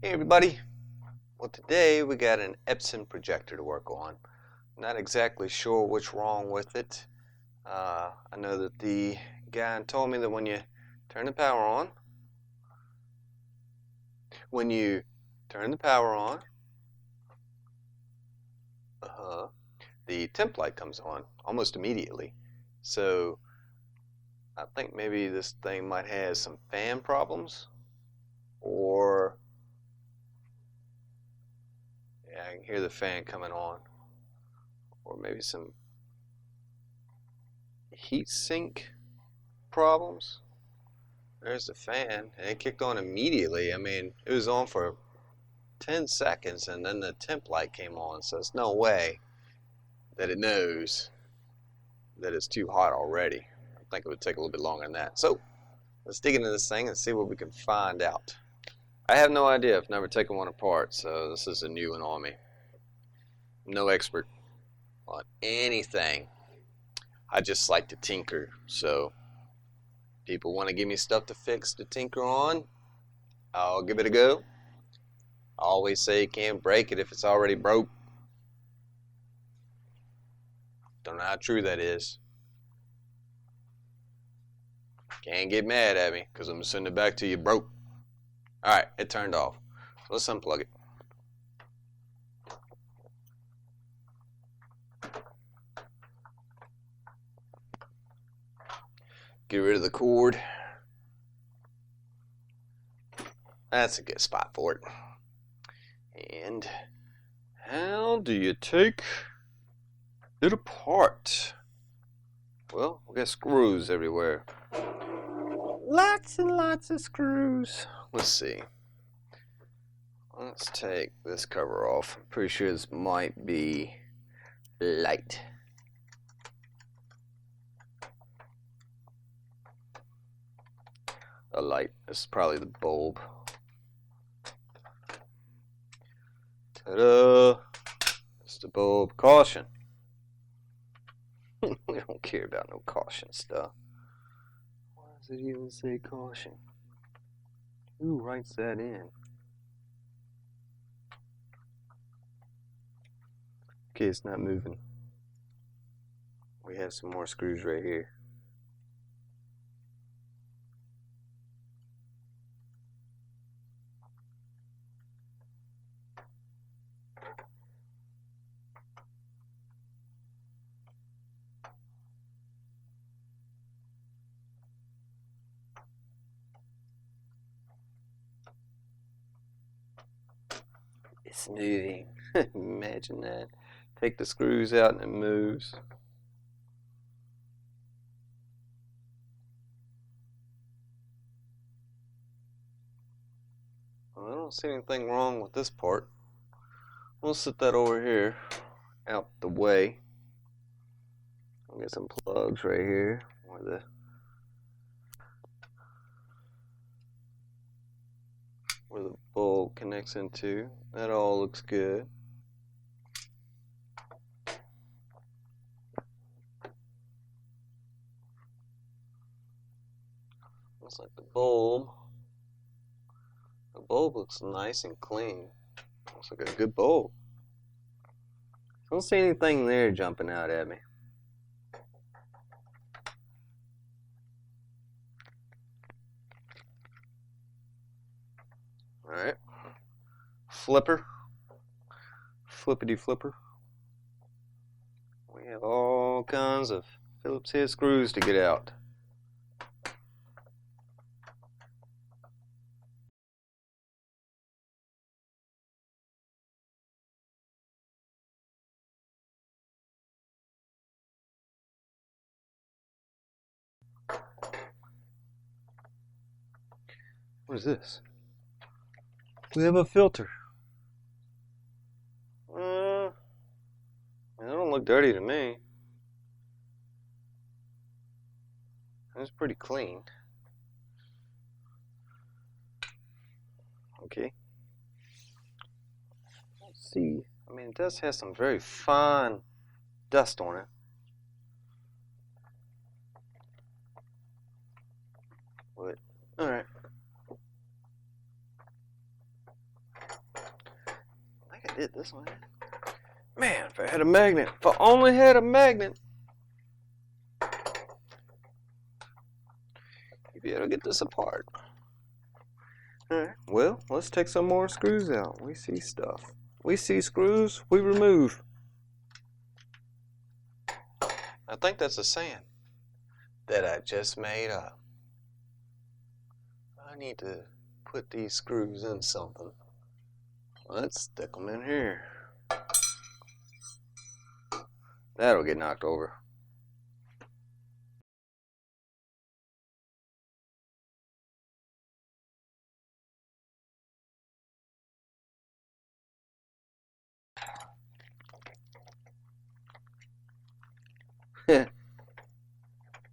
Hey everybody! Well, today we got an Epson projector to work on. Not exactly sure what's wrong with it. I know that the guy told me that when you turn the power on, the temp light comes on almost immediately. So I think maybe this thing might have some fan problems, or yeah, I can hear the fan coming on, or maybe some heat sink problems. There's the fan, and it kicked on immediately. I mean, it was on for 10 seconds, and then the temp light came on, so there's no way that it knows that it's too hot already. I think it would take a little bit longer than that. So, let's dig into this thing and see what we can find out. I have no idea. I've never taken one apart, so this is a new one on me. I'm no expert on anything. I just like to tinker, so people want to give me stuff to fix, to tinker on, I'll give it a go. I always say you can't break it if it's already broke. Don't know how true that is. Can't get mad at me because I'm going to send it back to you broke. Alright, it turned off. Let's unplug it. Get rid of the cord. That's a good spot for it. And how do you take it apart? Well, we got screws everywhere. Lots and lots of screws. Let's see. Let's take this cover off. I'm pretty sure this might be light. A light. This is probably the bulb. Ta-da! It's the bulb. Caution. We don't care about no caution stuff. Why does it even say caution? Who writes that in? Okay, it's not moving. We have some more screws right here. It's moving. Imagine that. Take the screws out and it moves. Well, I don't see anything wrong with this part. We'll set that over here, out the way. I'll get some plugs right here where the bulb connects into. That all looks good. Looks like the bulb looks nice and clean. Looks like a good bulb. I don't see anything there jumping out at me. Alright. Flipper. Flippity flipper. We have all kinds of Phillips head screws to get out. What is this? We have a filter. It don't look dirty to me. It's pretty clean. Okay. Let's see. I mean, it does have some very fine dust on it. But, alright. get this one. Man, if I had a magnet, if I only had a magnet, you'd be able to get this apart. Alright, well, let's take some more screws out. We see stuff. We see screws, we remove. I think that's a sand that I just made up. I need to put these screws in something. Let's stick them in here. That'll get knocked over.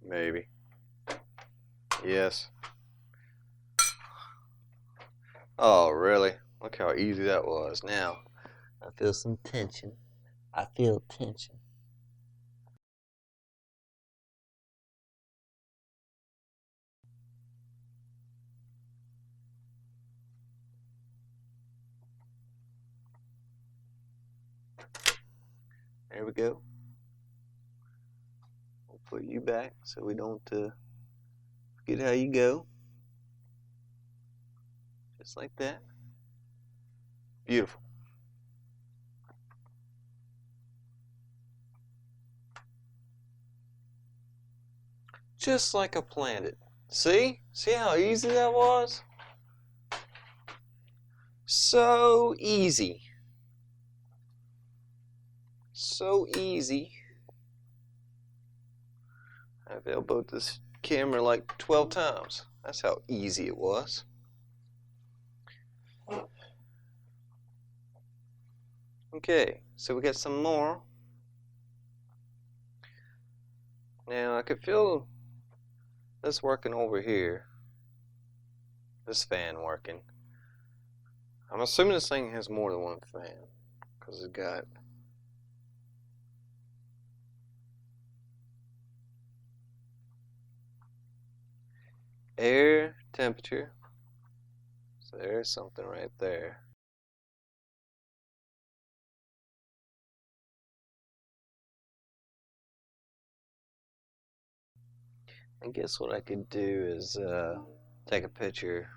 Maybe. Yes. Oh, really? Look how easy that was. Now, I feel some tension. I feel tension. There we go. We'll put you back so we don't forget how you go. Just like that. Beautiful. Just like I planned it. See? See how easy that was? So easy. So easy. I've elbowed this camera like 12 times. That's how easy it was. Okay, so we got some more. Now I could feel this working over here. This fan working. I'm assuming this thing has more than one fan because it's got air temperature. So there's something right there. I guess what I could do is take a picture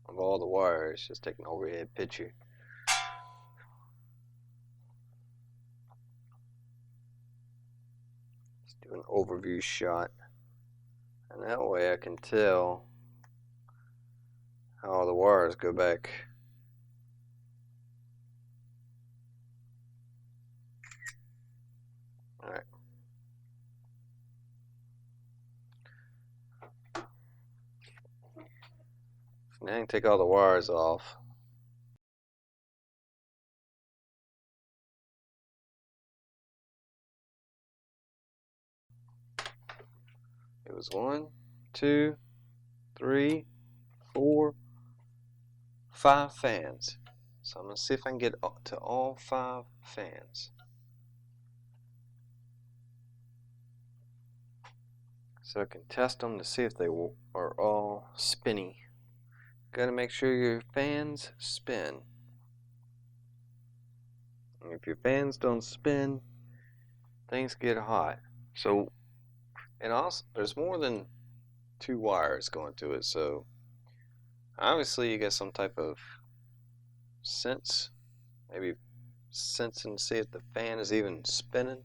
of all the wires, just take an overhead picture. Just do an overview shot, and that way I can tell how all the wires go back. Alright. Now I can take all the wires off. It was 1, 2, 3, 4, 5 fans. So I'm going to see if I can get to all 5 fans. So I can test them to see if they are all spinny. Got to make sure your fans spin. And if your fans don't spin, things get hot. So, and also, there's more than 2 wires going to it. So, obviously, you get some type of sense. Maybe sensing to see if the fan is even spinning.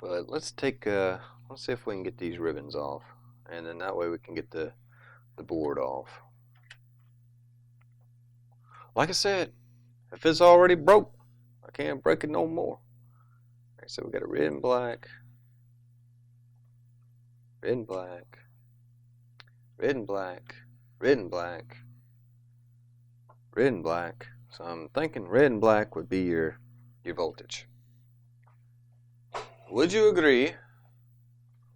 But let's see if we can get these ribbons off, and then that way we can get the board off. Like I said, if it's already broke, I can't break it no more. Alright, so we got a red and black, red and black, red and black, red and black, red and black. So I'm thinking red and black would be your voltage. Would you agree?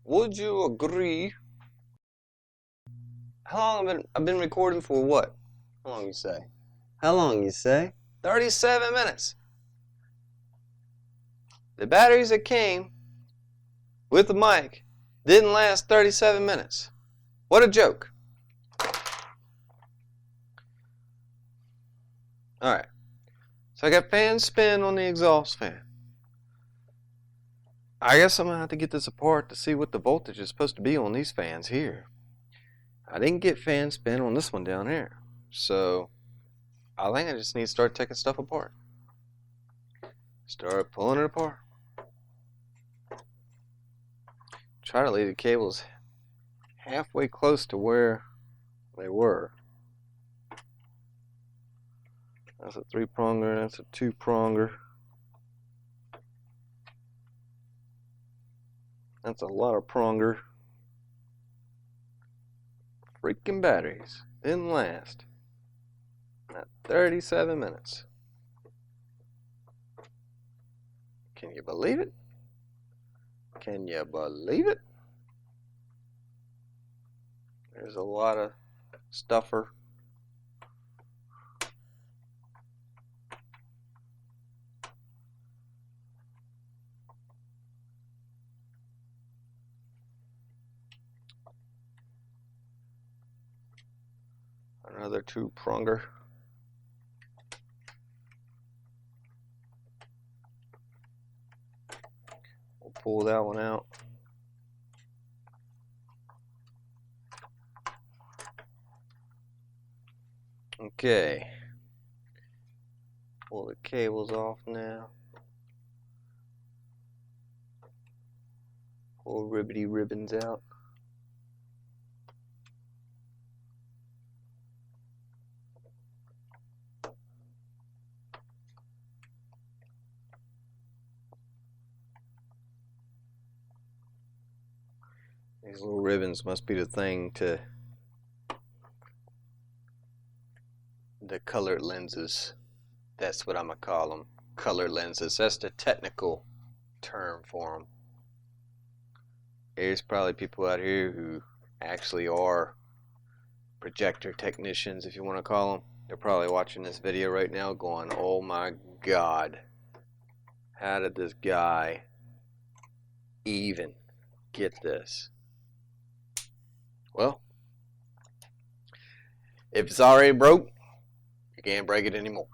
Would you agree? How long I've been recording for what? How long you say? How long you say? 37 minutes. The batteries that came with the mic didn't last 37 minutes. What a joke. Alright, so I got fan spin on the exhaust fan. I guess I'm going to have to get this apart to see what the voltage is supposed to be on these fans here. I didn't get fan spin on this one down here. So I think I just need to start taking stuff apart. Start pulling it apart. Try to leave the cables halfway close to where they were. That's a 3-pronger, that's a 2-pronger. That's a lot of pronger. Freaking batteries didn't last. Not 37 minutes. Can you believe it? Can you believe it? There's a lot of stuffer. Another 2-pronger. We'll pull that one out. Okay. Pull the cables off now. Pull ribbity ribbons out. These little ribbons must be the thing to the colored lenses. That's what I'm gonna call them. Color lenses. That's the technical term for them. There's probably people out here who actually are projector technicians, if you want to call them. They're probably watching this video right now going, oh my God, how did this guy even get this? Well, if it's already broke, you can't break it anymore.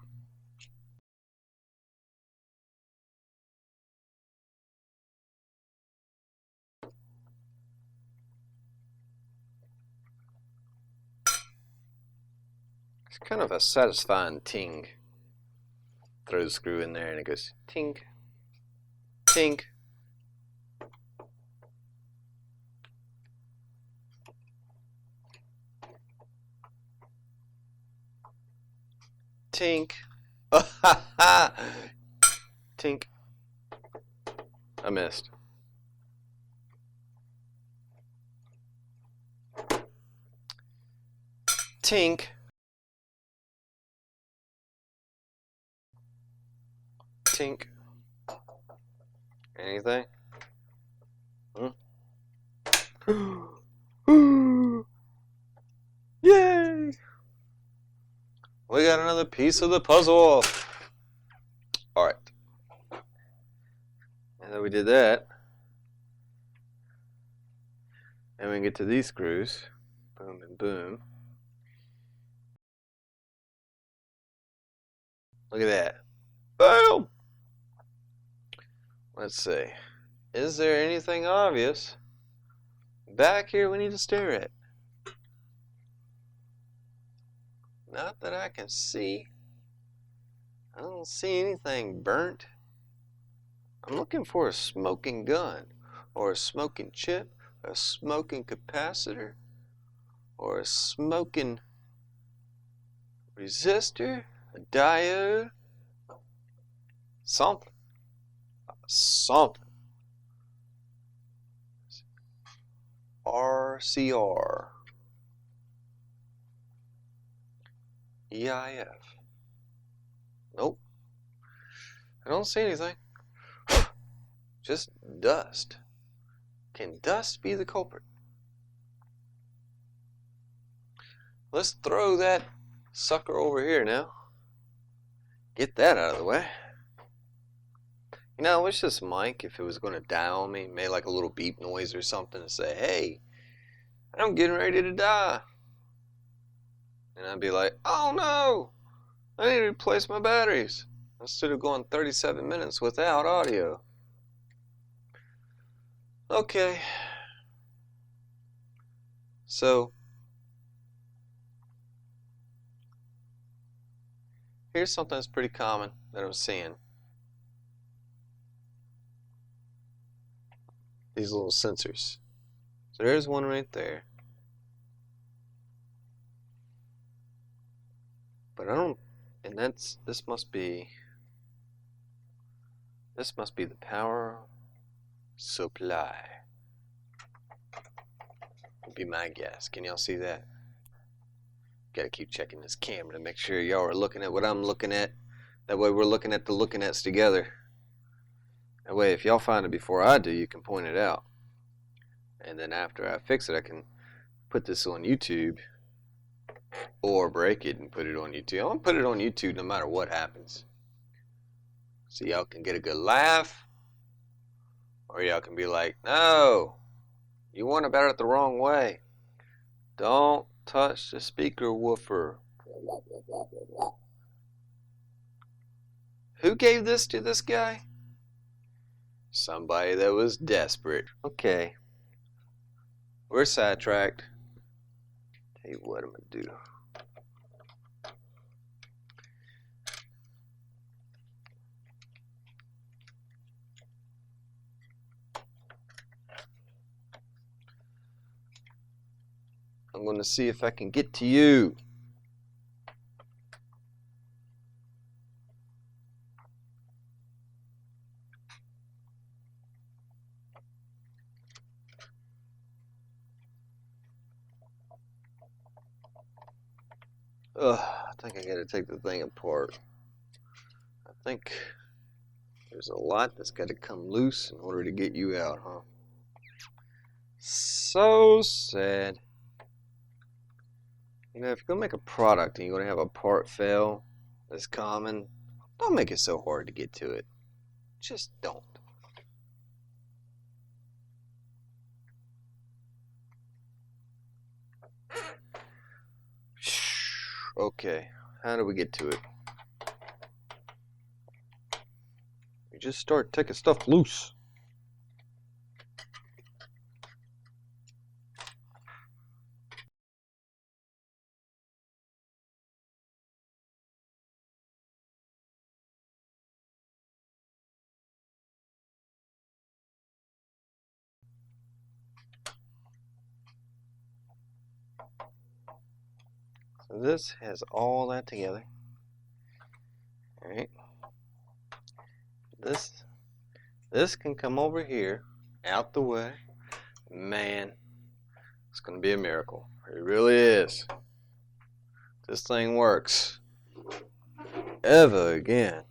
It's kind of a satisfying ting. Throw the screw in there and it goes tink, tink. Tink. Tink. I missed. Tink. Tink. Anything? Yay! We got another piece of the puzzle. Alright. Now that we did that, and we can get to these screws. Boom and boom. Look at that. Boom! Let's see. Is there anything obvious back here we need to stare at? Not that I can see. I don't see anything burnt. I'm looking for a smoking gun, or a smoking chip, a smoking capacitor, or a smoking resistor, a diode, something. Something. RCR. EIF. Nope. I don't see anything. Just dust. Can dust be the culprit? Let's throw that sucker over here now. Get that out of the way. You know, I wish this mic, if it was going to die on me, made like a little beep noise or something to say, hey, I'm getting ready to die. And I'd be like, oh no! I need to replace my batteries instead of going 37 minutes without audio. Okay. So, here's something that's pretty common that I'm seeing. These little sensors. So there's one right there. But I don't, and this must be the power supply. Would be my guess. Can y'all see that? Gotta keep checking this camera to make sure y'all are looking at what I'm looking at. That way we're looking at the looking ats together. That way if y'all find it before I do, you can point it out. And then after I fix it, I can put this on YouTube or break it and put it on YouTube. I'm gonna put it on YouTube no matter what happens. So y'all can get a good laugh, or y'all can be like, no, you went about it the wrong way. Don't touch the speaker woofer. Who gave this to this guy? Somebody that was desperate. Okay. We're sidetracked. Tell you what I'm gonna do. I'm gonna see if I can get to you. Ugh, I think I gotta take the thing apart. I think there's a lot that's gotta come loose in order to get you out, huh? So sad. You know, if you're gonna make a product and you're gonna have a part fail that's common, don't make it so hard to get to it. Just don't. Okay, how do we get to it? We just start taking stuff loose. So this has all that together. Alright. This can come over here, out the way. Man, it's gonna be a miracle. It really is. This thing works. Ever again.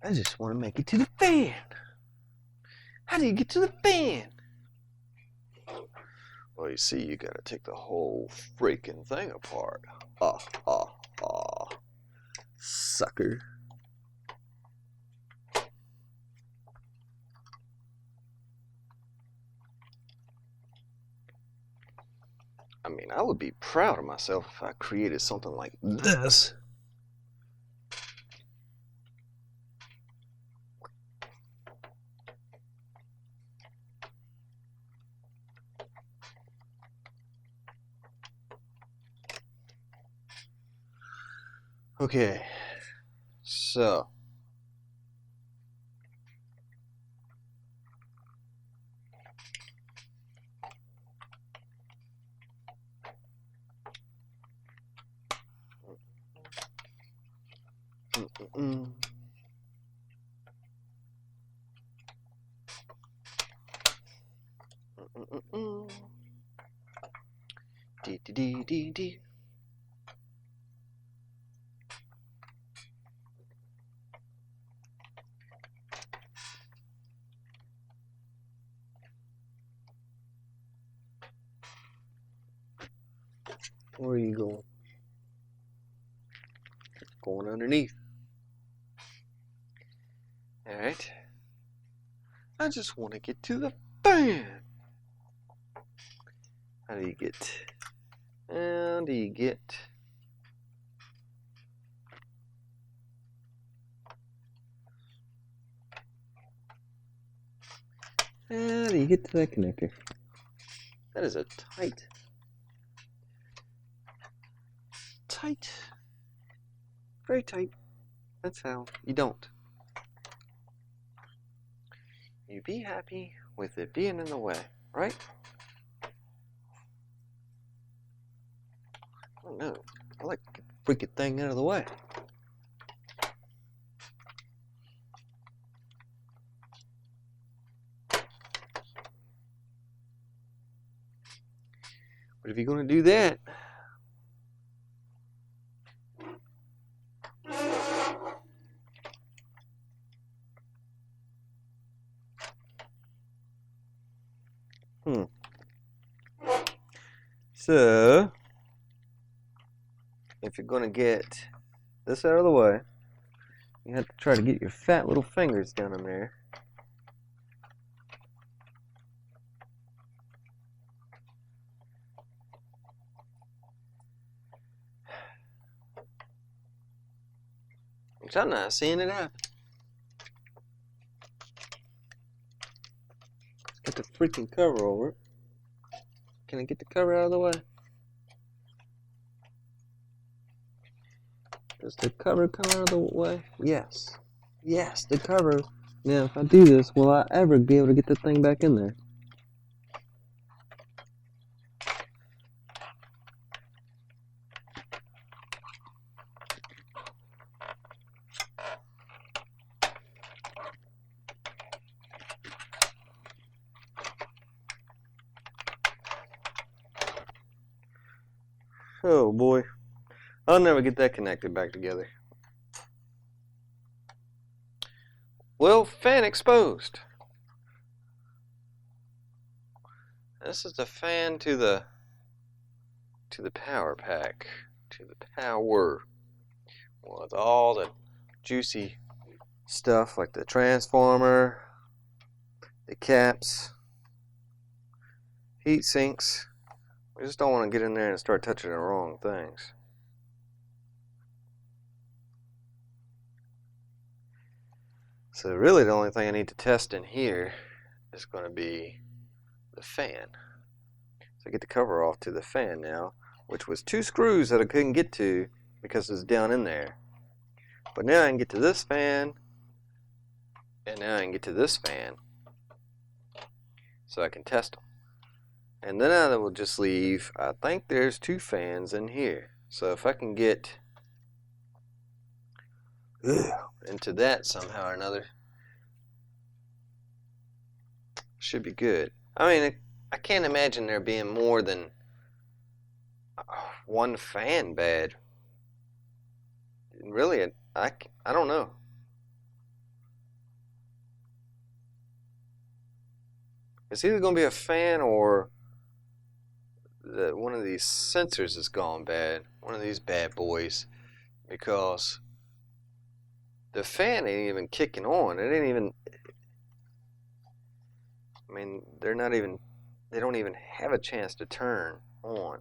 I just want to make it to the fan. How do you get to the fan? Well, you see, you gotta take the whole freaking thing apart. Sucker. I mean, I would be proud of myself if I created something like this. Okay, so D. Where are you going? Going underneath. Alright. I just want to get to the Bam! How do you get? How do you get? How do you get to that connector? That is a tight, very tight. That's how you don't. You be happy with it being in the way, right? Oh no, I like to get the freaking thing out of the way. But if you're going to do that, so if you're going to get this out of the way, you have to try to get your fat little fingers down in there. Which I'm not seeing it happen. Get the freaking cover over it. Can I get the cover out of the way? Does the cover come out of the way? Yes. Yes, the cover. Now, if I do this, will I ever be able to get the thing back in there? Oh boy. I'll never get that connected back together. Well, fan exposed. This is the fan to the power pack, to the power. Well, it's all the juicy stuff like the transformer, the caps, heat sinks. We just don't want to get in there and start touching the wrong things. So really the only thing I need to test in here is going to be the fan. So I get the cover off to the fan now, which was 2 screws that I couldn't get to because it's down in there. But now I can get to this fan, and now I can get to this fan, so I can test them. And then I will just leave, I think there's 2 fans in here. So if I can get into that somehow or another, should be good. I mean, I can't imagine there being more than 1 fan bad. Really, I don't know. It's either going to be a fan or one of these sensors is gone bad. One of these bad boys. Because the fan ain't even kicking on. It ain't even... I mean, they don't even have a chance to turn on.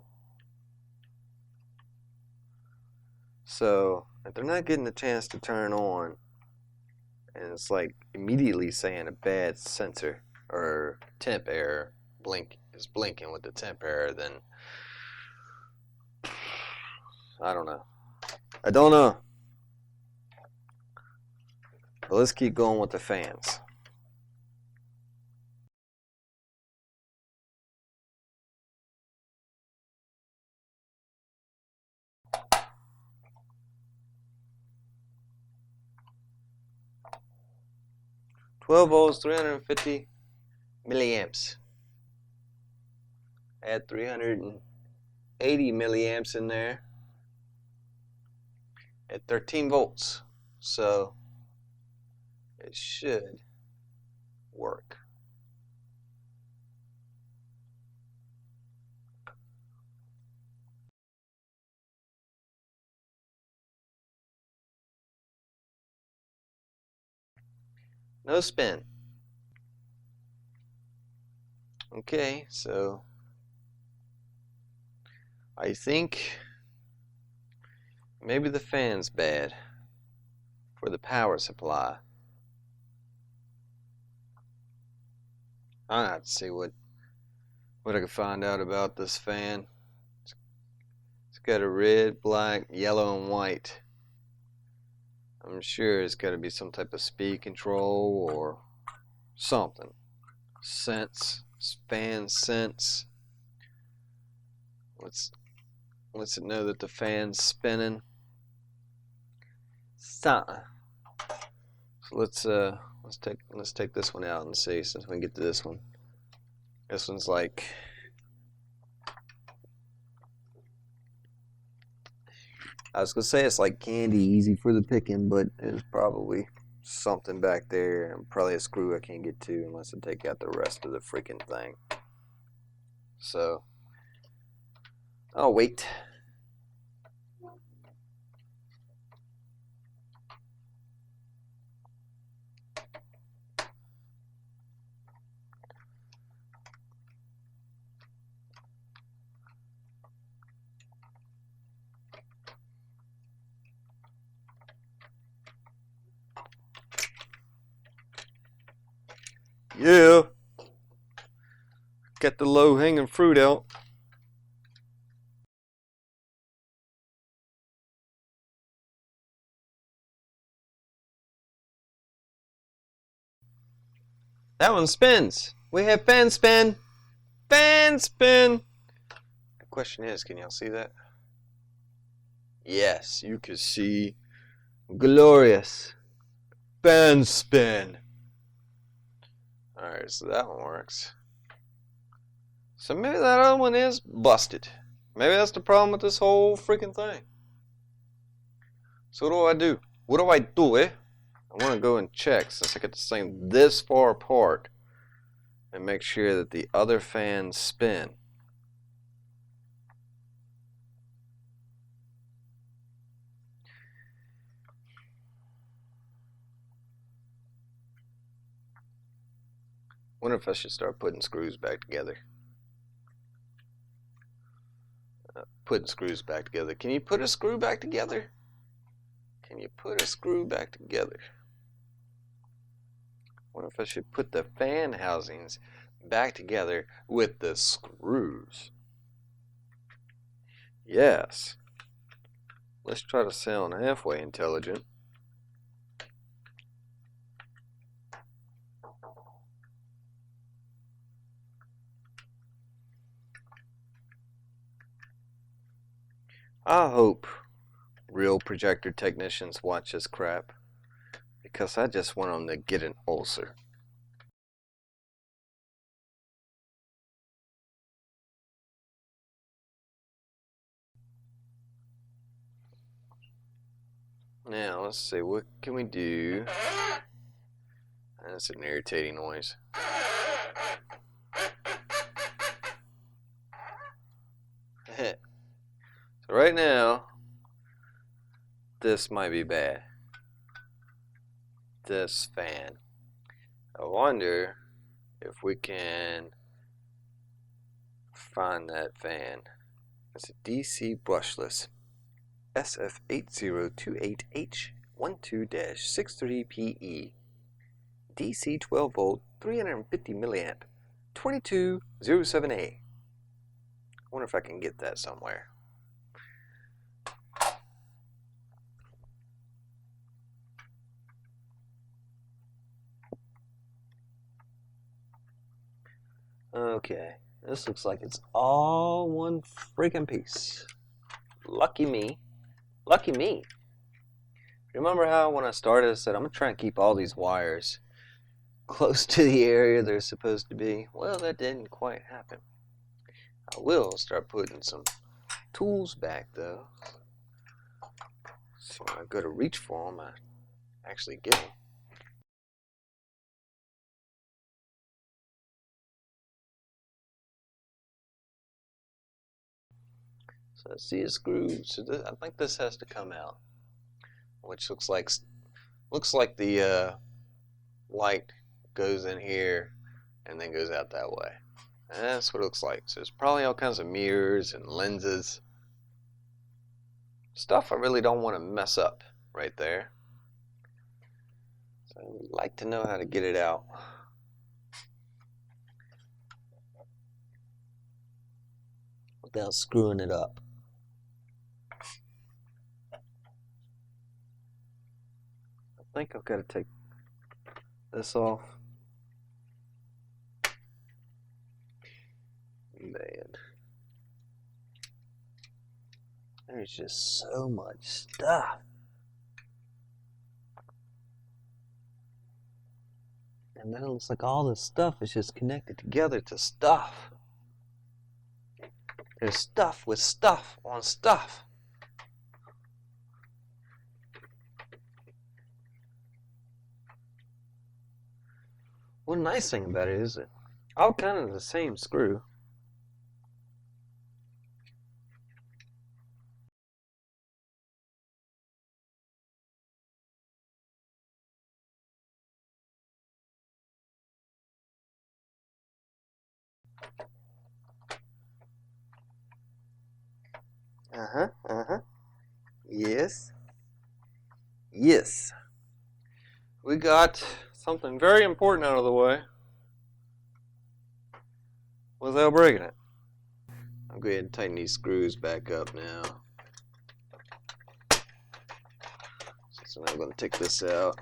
So, if they're not getting a chance to turn on, and it's like immediately saying a bad sensor or temp error, is blinking with the temp error, then I don't know. I don't know. But let's keep going with the fans. "12 volts, 350 milliamps. Add 380 milliamps in there at 13 volts. So it should work. No spin. Okay, so I think maybe the fan's bad for the power supply. I have to see what I can find out about this fan. It's got a red, black, yellow, and white. I'm sure it's got to be some type of speed control or something. Sense, fan sense. Lets it know that the fan's spinning. Something. So let's take this one out and see, since we can get to this one. This one's like, I was gonna say it's like candy, easy for the picking, but there's probably something back there, and probably a screw I can't get to unless I take out the rest of the freaking thing. So I'll wait. Yeah, get the low hanging fruit out. That one spins. We have fan spin. Fan spin. The question is, can y'all see that? Yes, you can see glorious fan spin. Alright, so that one works. So maybe that other one is busted. Maybe that's the problem with this whole freaking thing. So what do? What do I do, eh? I want to go and check, since I get this thing this far apart, and make sure that the other fans spin. Wonder if I should start putting screws back together. Putting screws back together. Can you put a screw back together? Can you put a screw back together? Wonder if I should put the fan housings back together with the screws. Yes. Let's try to sound halfway intelligent. I hope real projector technicians watch this crap, because I just want them to get an ulcer. Now, let's see, what can we do? That's an irritating noise. So right now, this might be bad. This fan. I wonder if we can find that fan. It's a DC brushless SF8028H12-63PE. DC 12 volt, 350 milliamp, 2207A. I wonder if I can get that somewhere. Okay, this looks like it's all one freaking piece. Lucky me. Lucky me. Remember how when I started I said I'm going to try and keep all these wires close to the area they're supposed to be? Well, that didn't quite happen. I will start putting some tools back though. So when I go to reach for them, I actually get them. So I see a screw. So I think this has to come out, which looks like the light goes in here and then goes out that way. And that's what it looks like. So there's probably all kinds of mirrors and lenses. Stuff I really don't want to mess up right there. So I'd like to know how to get it out. Without screwing it up. I think I've got to take this off. Man. There's just so much stuff. And then it looks like all this stuff is just connected together to stuff. There's stuff with stuff on stuff. One nice thing about it is that all kind of the same screw. Yes. Yes. We got something very important out of the way without breaking it. I'll go ahead and tighten these screws back up now. So now I'm going to take this out.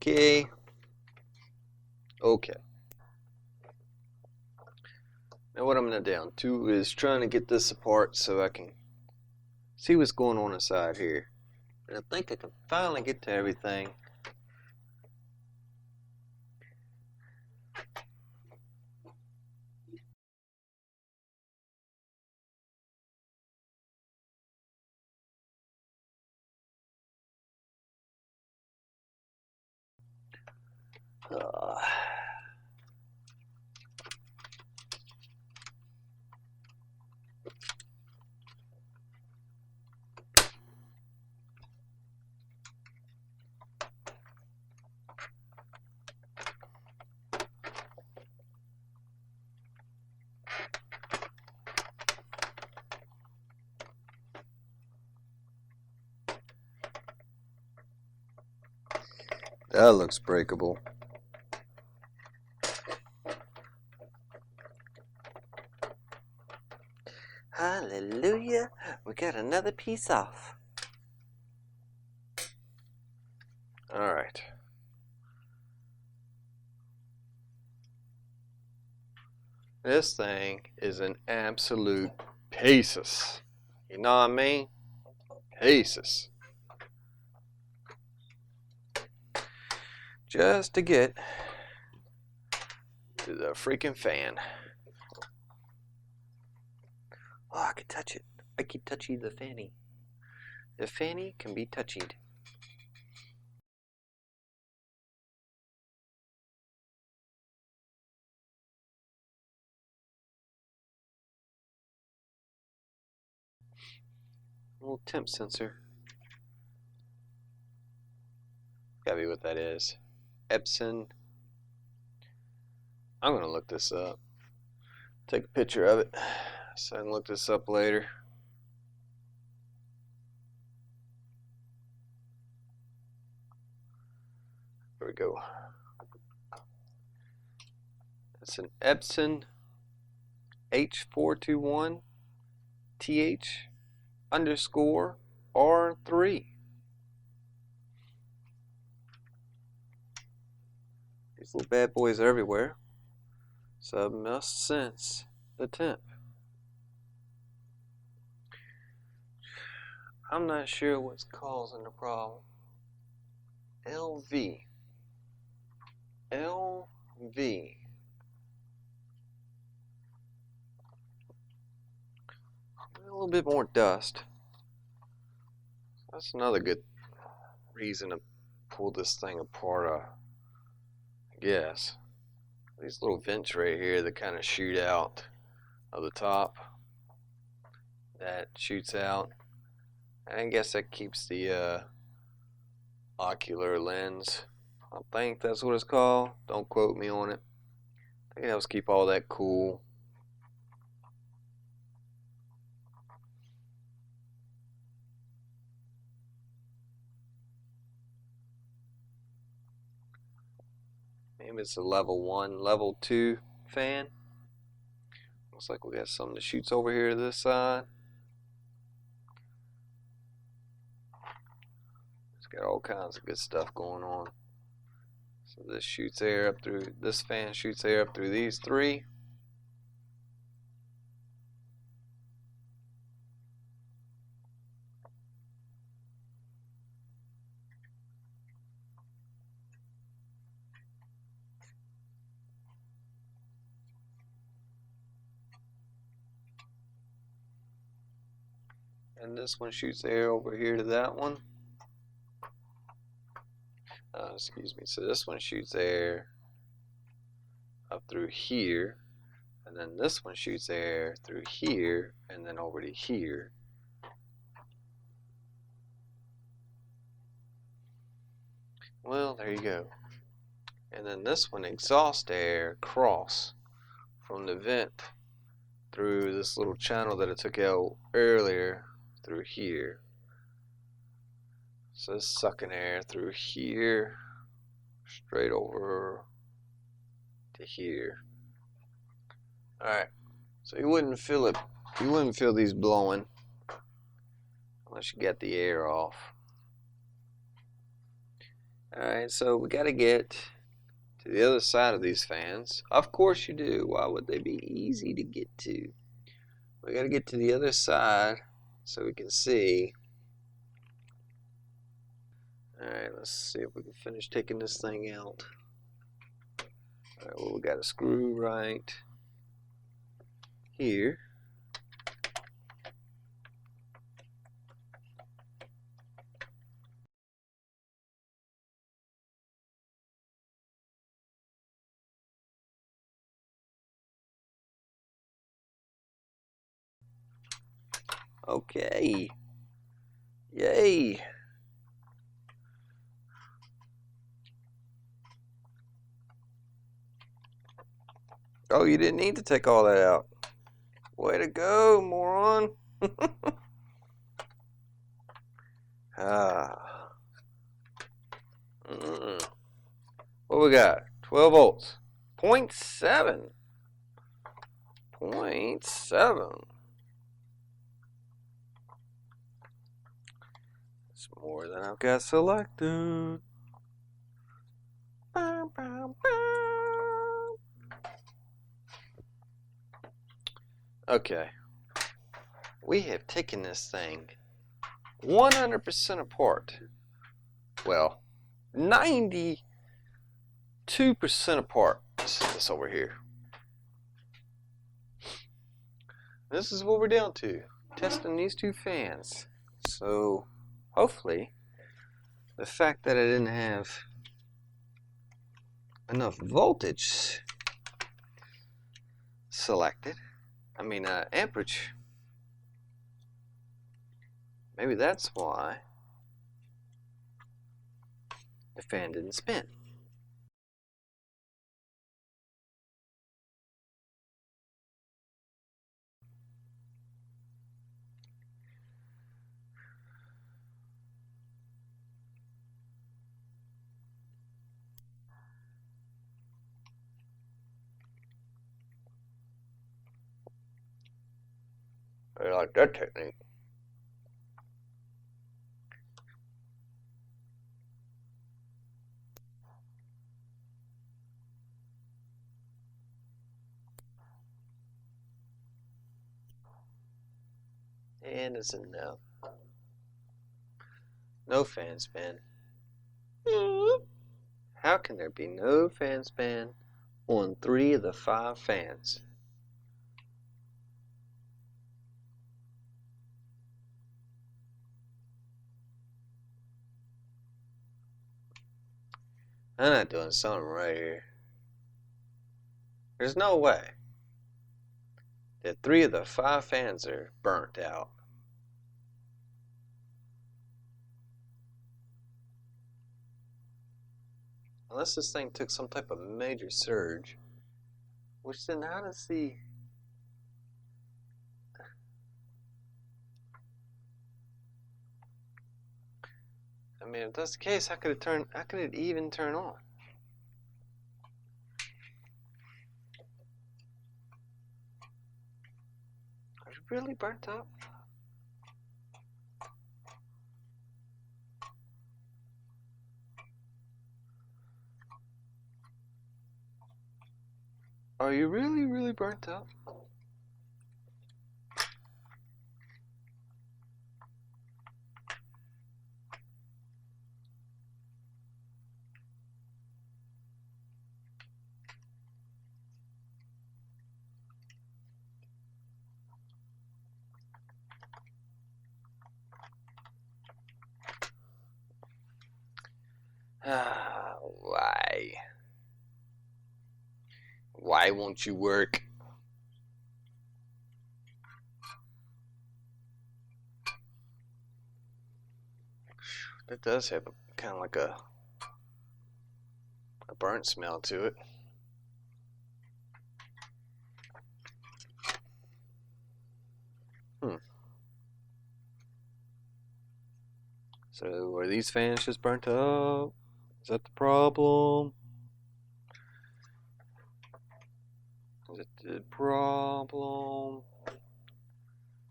Okay. Okay. Now what I'm going to down to is trying to get this apart so I can see what's going on inside here. And I think I can finally get to everything. That looks breakable. Hallelujah, we got another piece off. Alright. This thing is an absolute pieces. You know what I mean? Pieces. Just to get to the freaking fan. Oh, I can touch it. I can touchy the fanny. The fanny can be touchied. Little temp sensor. Gotta be what that is. Epson. I'm gonna look this up. Take a picture of it so I can look this up later. There we go. It's an Epson H421 TH_R3. These little bad boys are everywhere, so I must sense the temp. I'm not sure what's causing the problem. LV. LV. A little bit more dust. That's another good reason to pull this thing apart, I guess. These little vents right here that kind of shoot out. of the top that shoots out. I guess that keeps the ocular lens. I think that's what it's called. Don't quote me on it. I think it helps keep all that cool. Maybe it's a level 1, level 2 fan. Looks like we got something that shoots over here to this side. It's got all kinds of good stuff going on. So this shoots air up through, this fan shoots air up through these three. And this one shoots air over here to that one. Excuse me. So this one shoots air up through here. And then this one shoots air through here and then over to here. Well, there you go. And then this one exhausts air across from the vent through this little channel that I took out earlier through here. So it's sucking air through here straight over to here. Alright, so you wouldn't feel it, you wouldn't feel these blowing unless you get the air off. Alright, so we got to get to the other side of these fans. Of course you do. Why would they be easy to get to? We got to get to the other side so we can see. Alright, let's see if we can finish taking this thing out. Alright, well, we got a screw right here. Okay. Yay. Oh, you didn't need to take all that out. Way to go, moron. Ah. What we got? 12 volts. 0.7. 0.7. It's more than I've got selected. Okay. We have taken this thing 100% apart. Well, 92% apart. This over here. This is what we're down to. Testing these two fans. So, hopefully, the fact that I didn't have enough voltage selected, amperage, maybe that's why the fan didn't spin. I like that technique. And it's a no. No fan spin. How can there be no fan spin on 3 of the 5 fans? I'm not doing something right here. There's no way. that 3 of the 5 fans are burnt out. Unless this thing took some type of major surge, which then how does the... I mean, if that's the case, how could it even turn on? Is it really burnt up? Are you really burnt up? Why? Why won't you work? It does have kind of like a burnt smell to it. So are these fans just burnt up? Is that the problem? Is it the problem?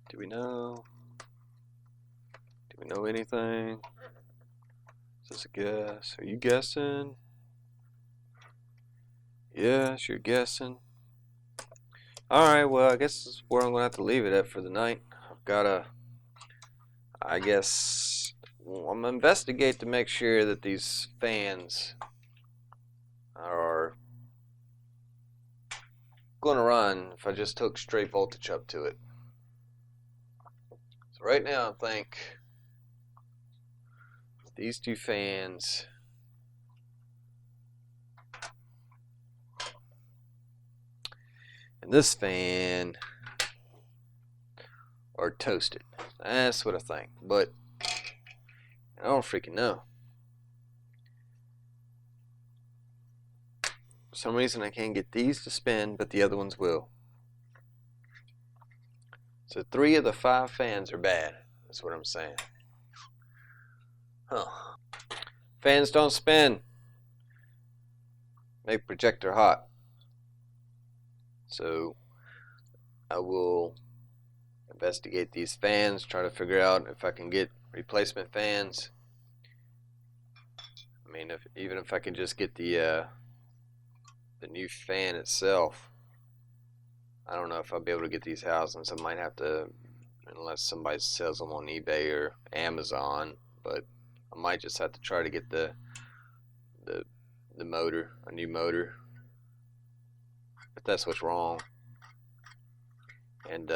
Do we know? Do we know anything? Is this a guess? Are you guessing? Yes, you're guessing. Alright, well, I guess this is where I'm going to have to leave it at for the night. I've got to, I guess, I'm going to investigate to make sure that these fans are going to run if I just took straight voltage up to it. So right now I think these 2 fans and this fan are toasted. That's what I think, but I don't freaking know. For some reason I can't get these to spin, but the other ones will. So 3 of the 5 fans are bad. That's what I'm saying. Huh. Fans don't spin. Make projector hot. So I will investigate these fans, try to figure out if I can get replacement fans. I mean, even if I can just get the new fan itself. I don't know if I'll be able to get these housings. I might have to, unless somebody sells them on eBay or Amazon, but I might just have to try to get the motor, a new motor, if that's what's wrong, and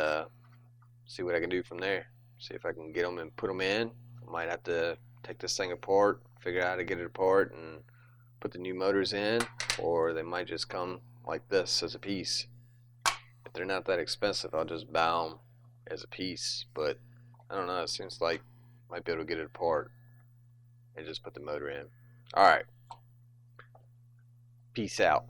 see what I can do from there. See if I can get them and put them in. I might have to take this thing apart, figure out how to get it apart and put the new motors in, or they might just come like this as a piece. If they're not that expensive, I'll just buy them as a piece, but I don't know, it seems like I might be able to get it apart and just put the motor in. Alright, peace out.